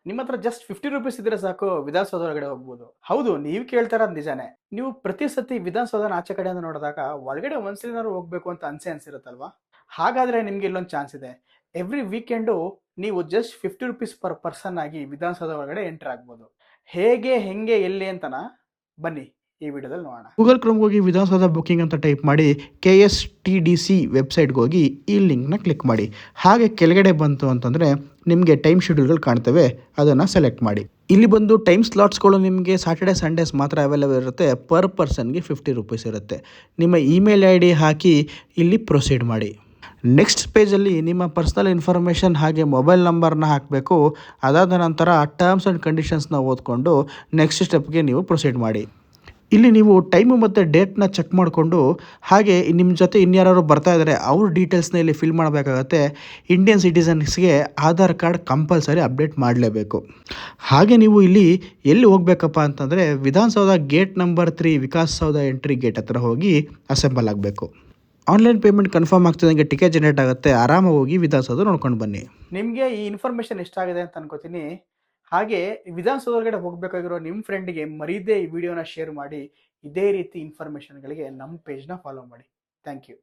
ನಿಮ್ಮ ಹತ್ರ just 50 rupees ಇದ್ರೆ ಸಾಕು ವಿಧಾನಸೌಧ ಒಳಗಡೆ ಹೋಗ್ಬೋದು. ಹೌದು, ನೀವು ಕೇಳ್ತಾ ಇರೋದು ನಿಜಾನೇ. ನೀವು ಪ್ರತಿ ಸತಿ ವಿಧಾನಸೌಧನ ಆಚೆ ಕಡೆಯಿಂದ ನೋಡಿದಾಗ ಒಳಗಡೆ ಒಂದ್ಸಲಿನಾದ್ರು ಹೋಗ್ಬೇಕು ಅಂತ ಅನ್ಸಿರುತ್ತಲ್ವಾ? ಹಾಗಾದ್ರೆ ನಿಮ್ಗೆ ಇಲ್ಲೊಂದು ಚಾನ್ಸ್ ಇದೆ. ಎವ್ರಿ ವೀಕೆಂಡು ನೀವು ಜಸ್ಟ್ 50 ರೂಪೀಸ್ ಪರ್ ಪರ್ಸನ್ ಆಗಿ ವಿಧಾನಸೌಧ ಒಳಗಡೆ ಎಂಟರ್ ಆಗ್ಬೋದು. ಹೇಗೆ, ಹೆಂಗೆ, ಎಲ್ಲಿ ಅಂತನಾ ಬನ್ನಿ ಈ ವಿಡಿಯೋದಲ್ಲಿ ನೋಡೋಣ. ಗೂಗಲ್ ಕ್ರೋಮ್ಗೆ ಹೋಗಿ ವಿಧಾನಸೌಧ ಬುಕಿಂಗ್ ಅಂತ ಟೈಪ್ ಮಾಡಿ KSTDC ವೆಬ್ಸೈಟ್ಗೆ ಹೋಗಿ ಈ ಲಿಂಕ್ನ ಕ್ಲಿಕ್ ಮಾಡಿ. ಹಾಗೆ ಕೆಳಗಡೆ ಬಂತು ಅಂತಂದರೆ ನಿಮಗೆ ಟೈಮ್ ಶೆಡ್ಯೂಲ್ಗಳು ಕಾಣ್ತವೆ, ಅದನ್ನು ಸೆಲೆಕ್ಟ್ ಮಾಡಿ. ಇಲ್ಲಿ ಬಂದು ಟೈಮ್ ಸ್ಲಾಟ್ಸ್ಗಳು ನಿಮಗೆ ಸಾಟರ್ಡೆ ಸಂಡೇಸ್ ಮಾತ್ರ ಅವೈಲೇಬಲ್ ಇರುತ್ತೆ. ಪರ್ ಪರ್ಸನ್ಗೆ 50 ರೂಪೀಸ್ ಇರುತ್ತೆ. ನಿಮ್ಮ ಇಮೇಲ್ ID ಹಾಕಿ ಇಲ್ಲಿ ಪ್ರೊಸೀಡ್ ಮಾಡಿ. ನೆಕ್ಸ್ಟ್ ಪೇಜಲ್ಲಿ ನಿಮ್ಮ ಪರ್ಸ್ನಲ್ ಇನ್ಫಾರ್ಮೇಷನ್ ಹಾಗೆ ಮೊಬೈಲ್ ನಂಬರ್ನ ಹಾಕಬೇಕು. ಅದಾದ ನಂತರ ಟರ್ಮ್ಸ್ ಆ್ಯಂಡ್ ಕಂಡೀಷನ್ಸ್ನ ಓದ್ಕೊಂಡು ನೆಕ್ಸ್ಟ್ ಸ್ಟೆಪ್ಗೆ ನೀವು ಪ್ರೊಸೀಡ್ ಮಾಡಿ. ಇಲ್ಲಿ ನೀವು ಟೈಮು ಮತ್ತು ಡೇಟ್ನ ಚೆಕ್ ಮಾಡಿಕೊಂಡು ಹಾಗೆ ನಿಮ್ಮ ಜೊತೆ ಇನ್ಯಾರು ಬರ್ತಾ ಇದ್ದಾರೆ ಅವ್ರ ಡೀಟೇಲ್ಸ್ನ ಇಲ್ಲಿ ಫಿಲ್ ಮಾಡಬೇಕಾಗತ್ತೆ. ಇಂಡಿಯನ್ ಸಿಟಿಸನ್ಸ್ಗೆ ಆಧಾರ್ ಕಾರ್ಡ್ ಕಂಪಲ್ಸರಿ ಅಪ್ಡೇಟ್ ಮಾಡಲೇಬೇಕು. ಹಾಗೆ ನೀವು ಇಲ್ಲಿ ಎಲ್ಲಿ ಹೋಗಬೇಕಪ್ಪ ಅಂತಂದರೆ Vidhana Soudha gate number 3 Vikasa Soudha entry gate ಹತ್ರ ಹೋಗಿ ಅಸೆಂಬಲ್ ಆಗಬೇಕು. ಆನ್ಲೈನ್ ಪೇಮೆಂಟ್ ಕನ್ಫರ್ಮ್ ಆಗ್ತಿದ್ದಂಗೆ ಟಿಕೆಟ್ ಜನರೇಟ್ ಆಗುತ್ತೆ. ಆರಾಮಾಗಿ ಹೋಗಿ ವಿಧಾನಸೌಧ ನೋಡ್ಕೊಂಡು ಬನ್ನಿ. ನಿಮಗೆ ಈ ಇನ್ಫಾರ್ಮೇಷನ್ ಇಷ್ಟ ಆಗಿದೆ ಅಂತ ಅನ್ಕೋತೀನಿ. ಹಾಗೆ ವಿಧಾನಸೌಧ ಒಳಗಡೆ ಹೋಗಬೇಕಾಗಿರೋ ನಿಮ್ಮ ಫ್ರೆಂಡ್ಗೆ ಮರೀದೇ ಈ ವಿಡಿಯೋನ ಶೇರ್ ಮಾಡಿ. ಇದೇ ರೀತಿ ಇನ್ಫಾರ್ಮೇಷನ್ಗಳಿಗೆ ನಮ್ಮ ಪೇಜ್ನ ಫಾಲೋ ಮಾಡಿ. Thank you.